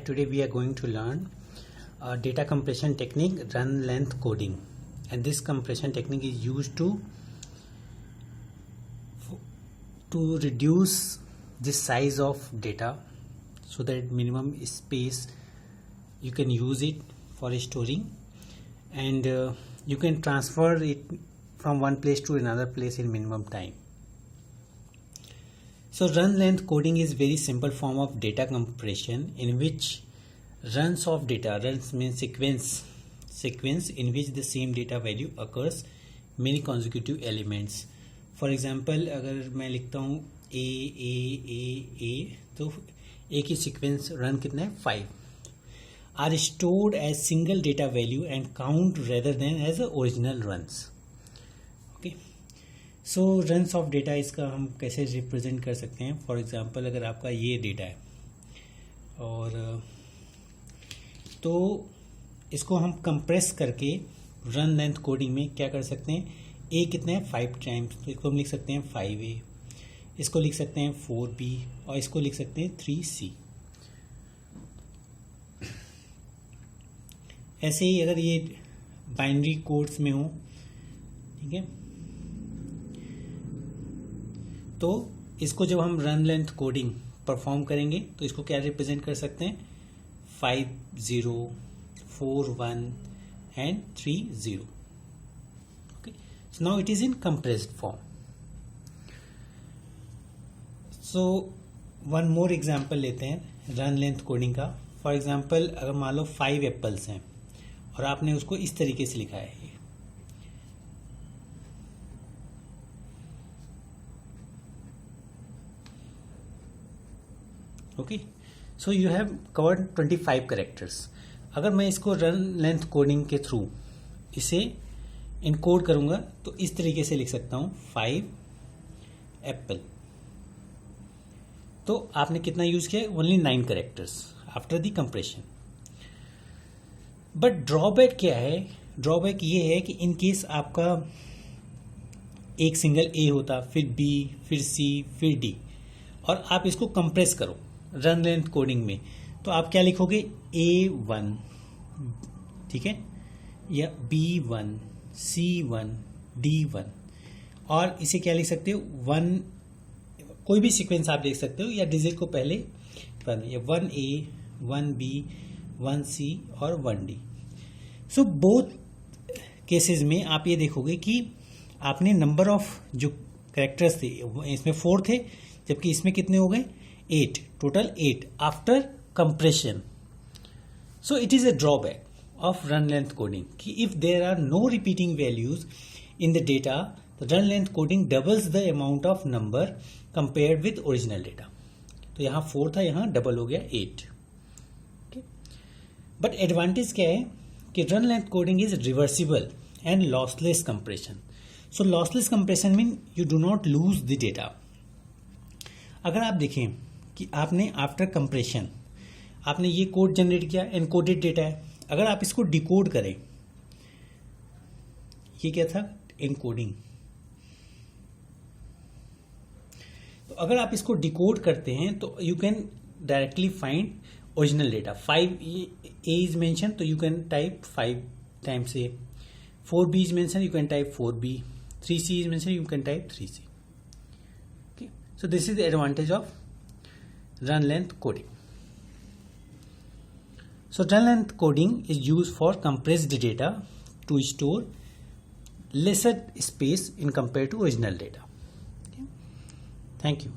Today we are going to learn a data compression technique, run length coding, and this compression technique is used to reduce the size of data so that minimum space you can use it for storing, and you can transfer it from one place to another place in minimum time. So run length coding is very simple form of data compression in which runs of data, runs means sequence in which the same data value occurs many consecutive elements. For example, अगर मैं लिखता हूँ a तो a की sequence run कितना है 5 are stored as single data value and count rather than as original runs. Okay. So runs off data इसका हम कैसे रिप्रेजेंट कर सकते हैं. फॉर एग्जांपल अगर आपका ये डेटा है और तो इसको हम कंप्रेस करके रन लेंथ कोडिंग में क्या कर सकते हैं. ए कितने हैं 5 टाइम्स, तो इसको हम लिख सकते हैं 5a, इसको लिख सकते हैं 4b और इसको लिख सकते हैं 3c. ऐसे ही अगर ये बाइनरी कोड्स में हो, ठीक है, तो इसको जब हम रन लेंथ कोडिंग परफॉर्म करेंगे तो इसको क्या रिप्रेजेंट कर सकते हैं 5 0 4 1 and 3 0. Okay, so now it is in compressed form. So one more example लेते हैं रन लेंथ कोडिंग का. फॉर एग्जांपल अगर मान लो 5 एप्पल्स हैं और आपने उसको इस तरीके से लिखा है. Okay, so you have covered 25 characters. अगर मैं इसको रन लेंथ कोडिंग के थ्रू इसे इनकोड करूंगा तो इस तरीके से लिख सकता हूं 5 एप्पल. तो आपने कितना यूज किया, only 9 characters after the compression. But drawback क्या है, ड्रॉबैक ये है कि इन केस आपका एक सिंगल ए होता, फिर बी, फिर सी, फिर डी, और आप इसको कंप्रेस करो रन लेंथ कोडिंग में, तो आप क्या लिखोगे A1, ठीक है, या B1, C1, D1, और इसे क्या लिख सकते हो 1, कोई भी सीक्वेंस आप लिख सकते हो या डिजिट को पहले 1A, 1B, 1C और 1D. सो बोथ केसेस में आप ये देखोगे कि आपने नंबर ऑफ जो कैरेक्टर्स थे इसमें 4 थे, जबकि इसमें कितने हो गए 8, total 8 after compression. So it is a drawback of run length coding कि if there are no repeating values in the data, the run length coding doubles the amount of number compared with original data. तो यहां 4 था, यहां double हो गया 8. But advantage क्या है कि run length coding is reversible and lossless compression. So lossless compression mean you do not lose the data. अगर आप देखें कि आपने आफ्टर कंप्रेशन आपने ये कोड जनरेट किया, एनकोडेड डेटा है. अगर आप इसको डिकोड करें, ये क्या था एनकोडिंग, तो अगर आप इसको डिकोड करते हैं तो you can directly find original data. 5 A is mention, so you can type 5 times A. 4b is mention, you can type 4b. 3c is mentioned, you can type 3c. Okay, so this is the advantage of run length coding. So run length coding is used for compressed data to store lesser space in compared to original data. Okay, thank you.